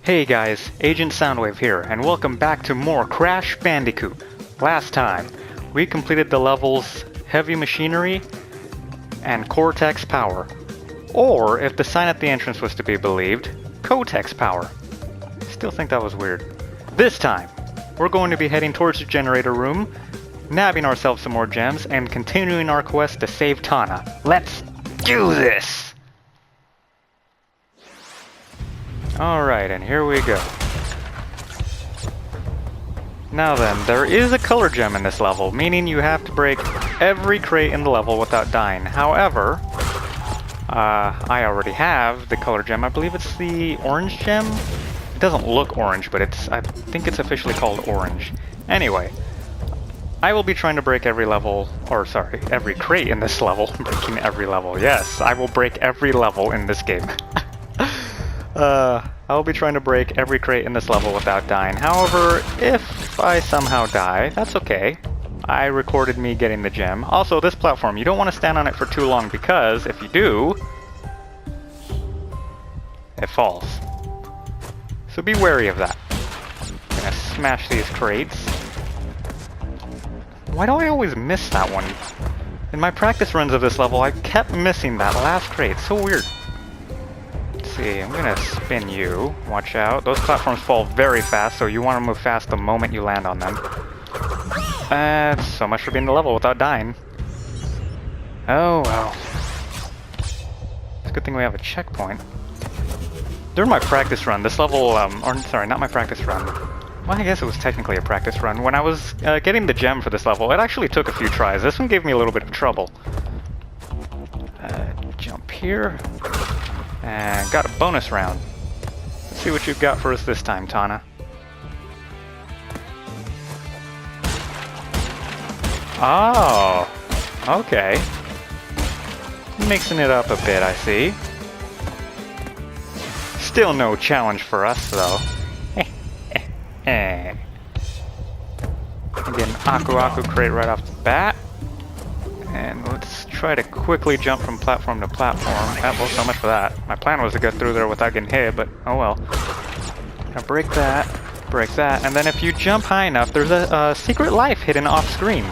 Hey guys, Agent Soundwave here, and welcome back to more Crash Bandicoot. Last time, we completed the levels Heavy Machinery and Cortex Power. Or, if the sign at the entrance was to be believed, Cotex Power. Still think that was weird. This time, we're going to be heading towards the generator room, nabbing ourselves some more gems, and continuing our quest to save Tana. Let's do this! Alright, and here we go. Now then, there is a color gem in this level, meaning you have to break every crate in the level without dying. However, I already have the color gem. I believe it's the orange gem? It doesn't look orange, but I think it's officially called orange. Anyway, I will be trying to break every level, or sorry, every crate in this level. Breaking every level, yes, I will break every level in this game. I'll be trying to break every crate in this level without dying. However, if I somehow die, that's okay. I recorded me getting the gem. Also, this platform, you don't want to stand on it for too long because if you do, it falls. So be wary of that. I'm gonna smash these crates. Why do I always miss that one? In my practice runs of this level, I kept missing that last crate. So weird. See, I'm gonna spin you. Watch out. Those platforms fall very fast, so you want to move fast the moment you land on them. So much for being the level without dying. Oh well. It's a good thing we have a checkpoint. During my practice run, this level, or sorry, not my practice run. Well, I guess it was technically a practice run. When I was getting the gem for this level, it actually took a few tries. This one gave me a little bit of trouble. Jump here. And got a bonus round. Let's see what you've got for us this time, Tana. Oh, okay. Mixing it up a bit, I see. Still no challenge for us, though. Again, Aku Aku crate right off the bat. And let's try to quickly jump from platform to platform. Well, so much for that. My plan was to get through there without getting hit, but oh well. Now break that, and then if you jump high enough, there's a secret life hidden off screen.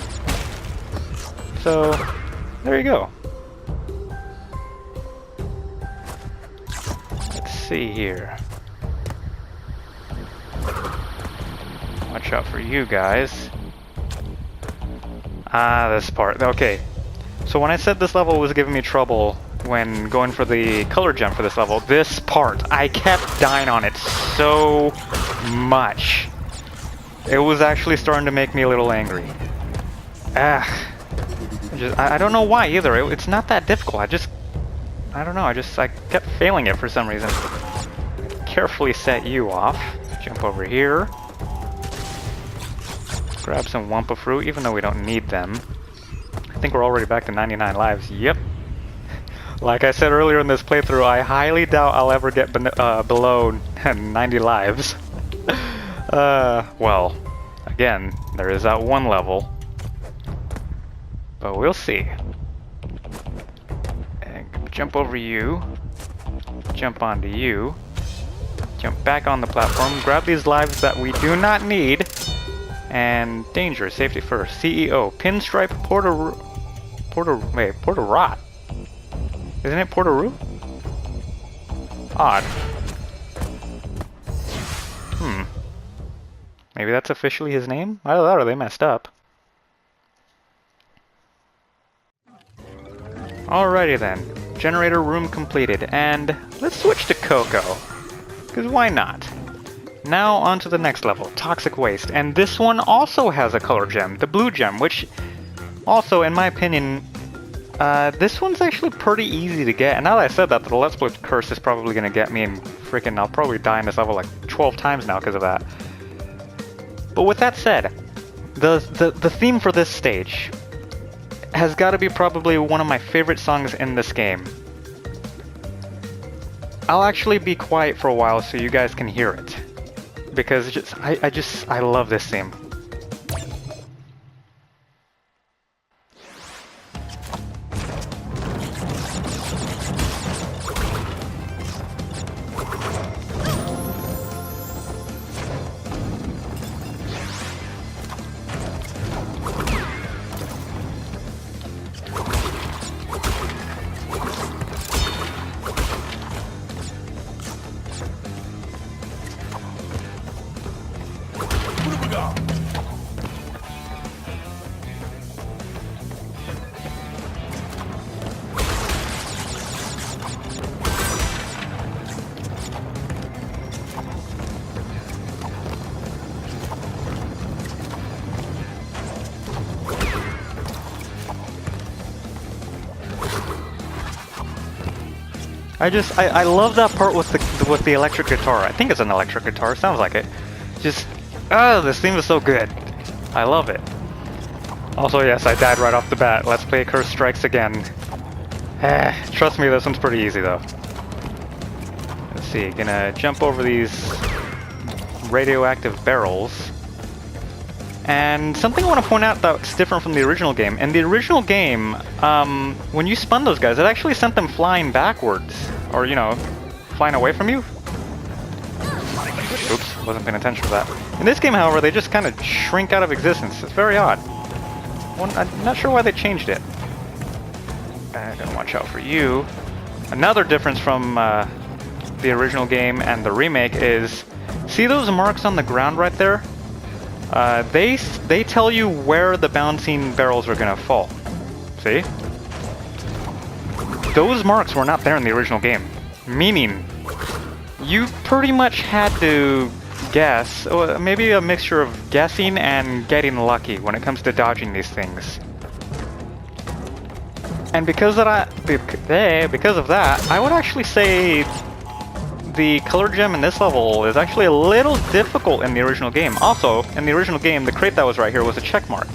So, there you go. Let's see here. Watch out for you guys. This part. Okay. So when I said this level was giving me trouble when going for the color gem for this level, this part, I kept dying on it so much. It was actually starting to make me a little angry. I don't know why either. It's not that difficult. I don't know. I kept failing it for some reason. Carefully set you off. Jump over here. Grab some Wumpa Fruit, even though we don't need them. I think we're already back to 99 lives. Yep. Like I said earlier in this playthrough, I highly doubt I'll ever get below 90 lives. Well, again, there is that one level. But we'll see. And jump over you. Jump onto you. Jump back on the platform. Grab these lives that we do not need. And danger, safety first. CEO, Pinstripe Porter Rot. Isn't it Porteroo? Odd. Maybe that's officially his name? Either that or they messed up. Alrighty then. Generator room completed. And let's switch to Coco. Because why not? Now on to the next level, Toxic Waste, and this one also has a color gem, the blue gem, which also, in my opinion, this one's actually pretty easy to get. And now that I said that, the Let's Play curse is probably going to get me, and freaking, I'll probably die in this level like 12 times now because of that. But with that said, the theme for this stage has got to be probably one of my favorite songs in this game. I'll actually be quiet for a while so you guys can hear it. Because I love this theme. I love that part with the electric guitar. I think it's an electric guitar. Sounds like it. Just, this theme is so good. I love it. Also, yes, I died right off the bat. Let's play Curse Strikes again. Trust me, this one's pretty easy though. Let's see, gonna jump over these radioactive barrels. And something I want to point out that's different from the original game. In the original game, when you spun those guys, it actually sent them flying backwards. Or, you know, flying away from you. Oops, wasn't paying attention to that. In this game, however, they just kind of shrink out of existence. It's very odd. I'm not sure why they changed it. I gotta watch out for you. Another difference from the original game and the remake is, see those marks on the ground right there? They tell you where the bouncing barrels are gonna fall. See? Those marks were not there in the original game. Meaning, you pretty much had to guess, maybe a mixture of guessing and getting lucky when it comes to dodging these things. And because of that, I would actually say the color gem in this level is actually a little difficult in the original game. Also, in the original game, the crate that was right here was a checkpoint,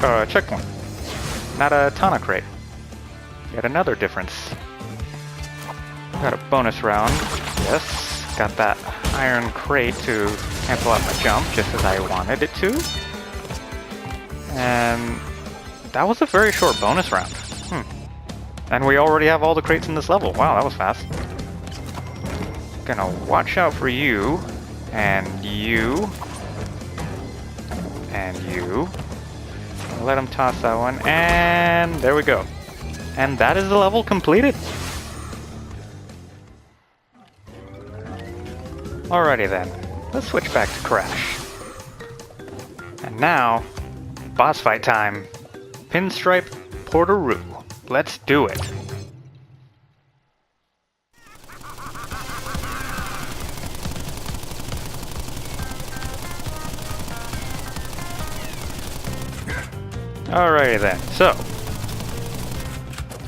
not a Tana crate. Yet another difference. Got a bonus round. Yes, got that iron crate to cancel out my jump just as I wanted it to. And that was a very short bonus round. And we already have all the crates in this level. Wow, that was fast. Gonna watch out for you, and you, and you. Let him toss that one, and there we go. And that is the level completed. Alrighty then, let's switch back to Crash. And now, boss fight time. Pinstripe Portaroo. Let's do it. Alrighty then, so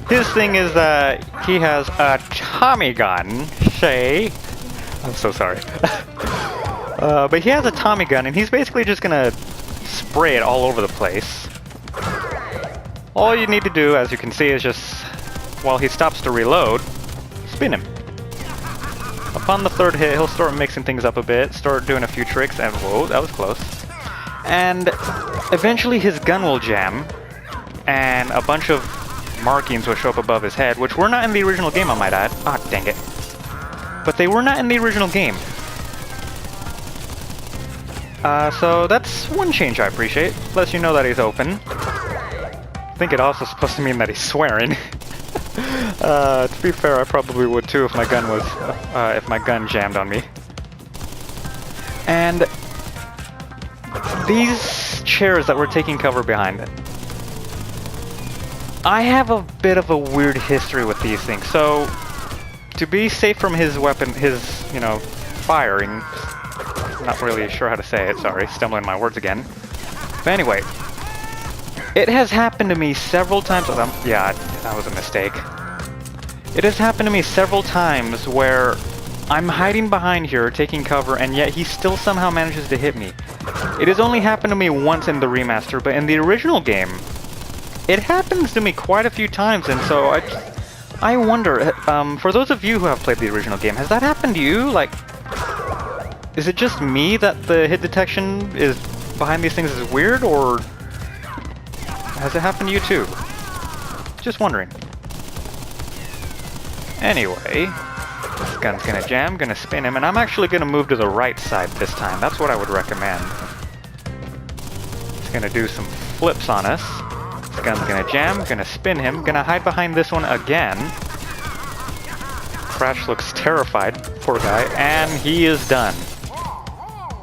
his thing is that he has a Tommy gun, Shay. I'm so sorry. But he has a Tommy gun and he's basically just gonna spray it all over the place. All you need to do, as you can see, is just, while he stops to reload, spin him. Upon the third hit, he'll start mixing things up a bit, start doing a few tricks, and whoa, that was close. And eventually his gun will jam, and a bunch of markings will show up above his head, which were not in the original game, I might add. Ah, dang it. But they were not in the original game. So that's one change I appreciate. Lets you know that he's open. I think it also supposed to mean that he's swearing. To be fair, I probably would too if my gun was, if my gun jammed on me. And these chairs that we're taking cover behind, I have a bit of a weird history with these things. So, to be safe from his weapon, you know, firing, not really sure how to say it, sorry, stumbling my words again. But anyway, it has happened to me several times. Yeah, that was a mistake. It has happened to me several times where I'm hiding behind here, taking cover, and yet he still somehow manages to hit me. It has only happened to me once in the remaster, but in the original game, it happens to me quite a few times, and so I wonder, for those of you who have played the original game, has that happened to you? Like, is it just me that the hit detection is behind these things is weird, or has it happened to you too? Just wondering. Anyway, this gun's gonna jam, gonna spin him, and I'm actually gonna move to the right side this time. That's what I would recommend. It's gonna do some flips on us. This gun's gonna jam, gonna spin him, gonna hide behind this one again. Crash looks terrified, poor guy, and he is done.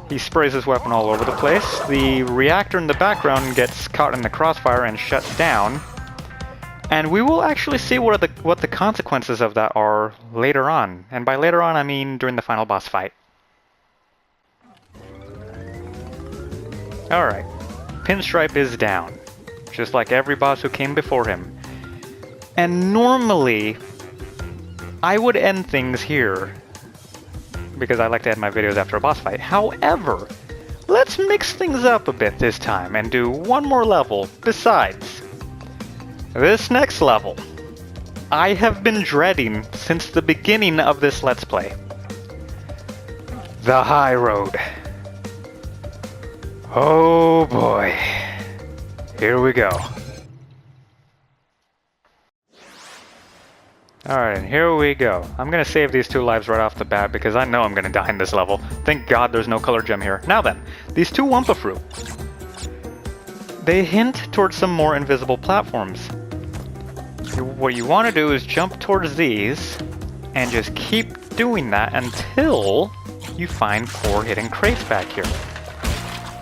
He sprays his weapon all over the place. The reactor in the background gets caught in the crossfire and shuts down. And we will actually see what the consequences of that are later on. And by later on, I mean during the final boss fight. Alright, Pinstripe is down, just like every boss who came before him. And normally, I would end things here, because I like to end my videos after a boss fight. However, let's mix things up a bit this time and do one more level besides. This next level, I have been dreading since the beginning of this Let's Play. The High Road. Oh boy. Here we go. Alright, and here we go. I'm gonna save these 2 lives right off the bat because I know I'm gonna die in this level. Thank God there's no color gem here. Now then, these 2 Wumpa Fruit. They hint towards some more invisible platforms. What you want to do is jump towards these and just keep doing that until you find 4 hidden crates back here.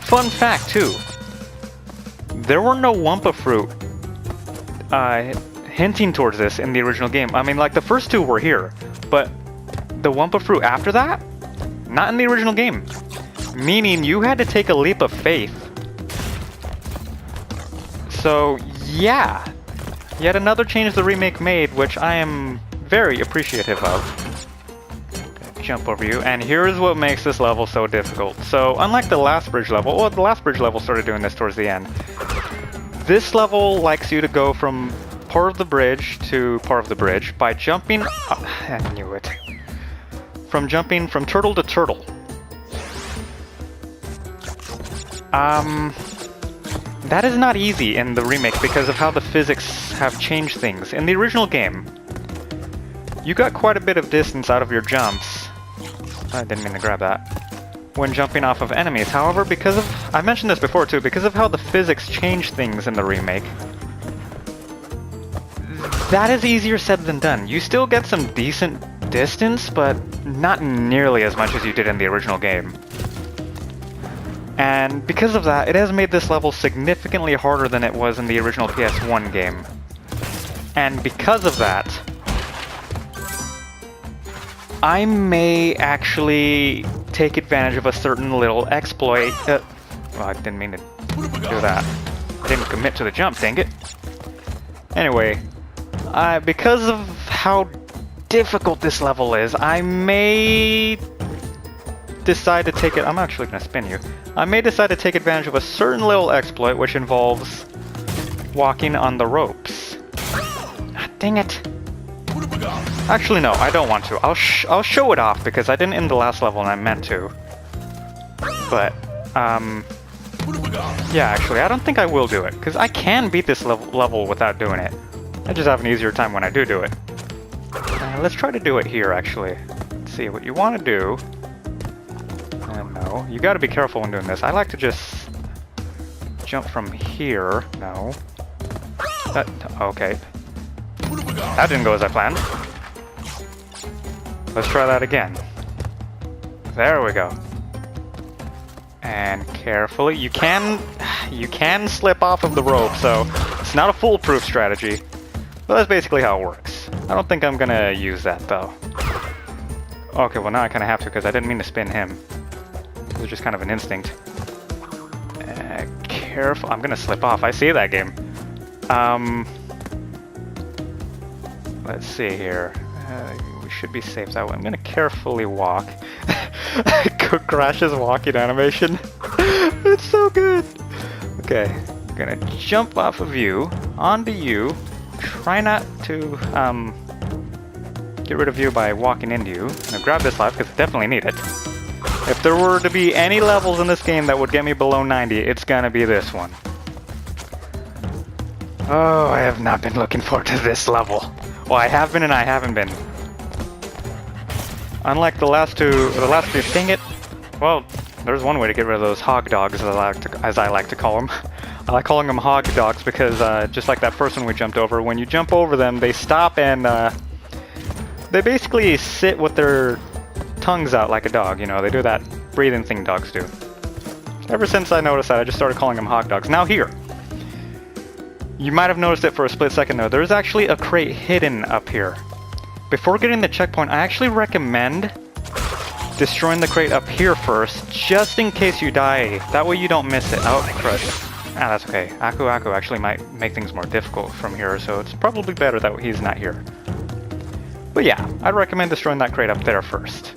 Fun fact too, there were no Wumpa Fruit hinting towards this in the original game. I mean, like, the first 2 were here, but the Wumpa Fruit after that, not in the original game. Meaning you had to take a leap of faith. So yeah, yet another change the remake made, which I am very appreciative of. Jump over you, and here's what makes this level so difficult. So unlike the last bridge level, well, the last bridge level started doing this towards the end. This level likes you to go from part of the bridge to part of the bridge by jumping, I knew it, from jumping from turtle to turtle. That is not easy in the remake because of how the physics have changed things. In the original game, you got quite a bit of distance out of your jumps. I didn't mean to grab that. When jumping off of enemies. However, because of, I mentioned this before too, because of how the physics changed things in the remake, that is easier said than done. You still get some decent distance, but not nearly as much as you did in the original game. And because of that, it has made this level significantly harder than it was in the original PS1 game. And because of that, I may actually take advantage of a certain little exploit. Well, I didn't mean to do that. I didn't commit to the jump, dang it. Anyway, because of how difficult this level is, I may decide to take it. I'm actually going to spin you. I may decide to take advantage of a certain little exploit which involves walking on the ropes. Ah, dang it. Actually, no, I don't want to. I'll show it off because I didn't end the last level and I meant to. But, yeah, actually, I don't think I will do it because I can beat this level without doing it. I just have an easier time when I do it. Let's try to do it here, actually. Let's see, what you want to do... no, you gotta be careful when doing this. I like to just jump from here. No. Okay. That didn't go as I planned. Let's try that again. There we go. And carefully, you can slip off of the rope, so it's not a foolproof strategy. But that's basically how it works. I don't think I'm gonna use that though. Okay, well now I kinda have to because I didn't mean to spin him. It was just kind of an instinct. Careful, I'm gonna slip off. I see that game. Let's see here. We should be safe that way. I'm gonna carefully walk. Crash's walking animation. It's so good. Okay, I'm gonna jump off of you, onto you. Try not to get rid of you by walking into you. I'm gonna grab this life because I definitely need it. If there were to be any levels in this game that would get me below 90, it's gonna be this one. Oh, I have not been looking forward to this level. Well, I have been and I haven't been. Unlike the last two, dang it. Well, there's one way to get rid of those hog dogs, as I like to call them. I like calling them hog dogs because just like that first one we jumped over, when you jump over them, they stop and they basically sit with their tongues out like a dog, you know, they do that breathing thing dogs do. Ever since I noticed that, I just started calling them hog dogs. Now here, you might have noticed it for a split second though, there's actually a crate hidden up here. Before getting the checkpoint, I actually recommend destroying the crate up here first, just in case you die. That way you don't miss it. Oh, crush. Ah, that's okay. Aku actually might make things more difficult from here, so it's probably better that he's not here. But yeah, I'd recommend destroying that crate up there first.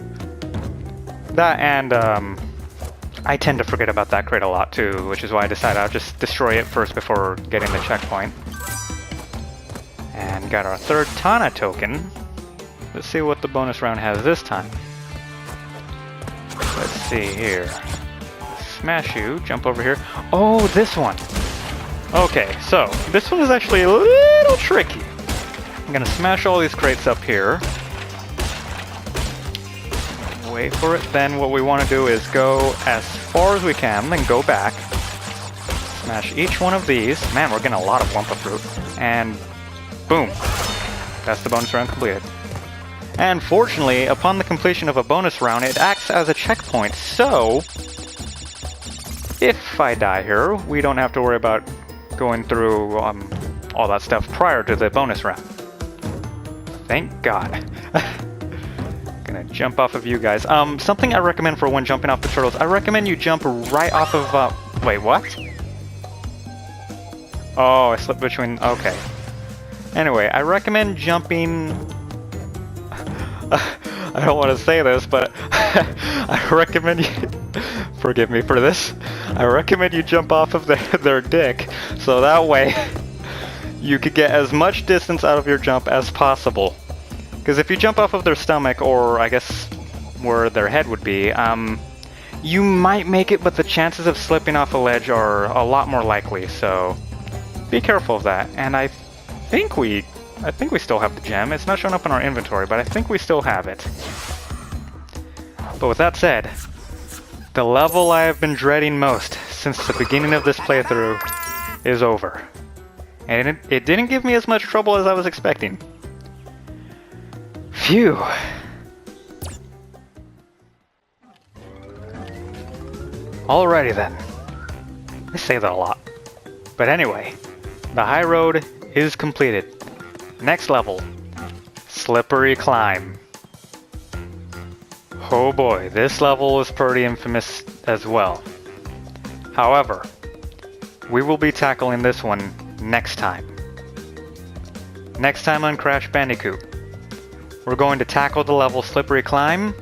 That and I tend to forget about that crate a lot too, which is why I decided I'll just destroy it first before getting the checkpoint. And got our third Tana token. Let's see what the bonus round has this time. Let's see here. Smash you, jump over here. Oh, this one! Okay, so this one is actually a little tricky. I'm gonna smash all these crates up here. Wait for it, then what we want to do is go as far as we can, then go back. Smash each one of these. Man, we're getting a lot of Wumpa fruit. And boom. That's the bonus round completed. And fortunately, upon the completion of a bonus round, it acts as a checkpoint, so if I die here, we don't have to worry about going through all that stuff prior to the bonus round. Thank God. Gonna jump off of you guys. Something I recommend for when jumping off the turtles, I recommend you jump right off of, wait, what? Oh, I slipped between, okay. Anyway, I recommend jumping, I don't want to say this, but I recommend you, forgive me for this, I recommend you jump off of their dick, so that way you could get as much distance out of your jump as possible. Because if you jump off of their stomach, or I guess where their head would be, you might make it, but the chances of slipping off a ledge are a lot more likely, so be careful of that. And I think we still have the gem. It's not showing up in our inventory, but I think we still have it. But with that said, the level I have been dreading most since the beginning of this playthrough is over. And it didn't give me as much trouble as I was expecting. Phew. Alrighty then. I say that a lot. But anyway, the high road is completed. Next level, Slippery Climb. Oh boy, this level is pretty infamous as well. However, we will be tackling this one next time. Next time on Crash Bandicoot, we're going to tackle the level Slippery Climb,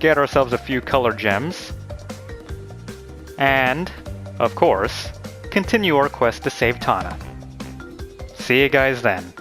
get ourselves a few color gems, and, of course, continue our quest to save Tana. See you guys then.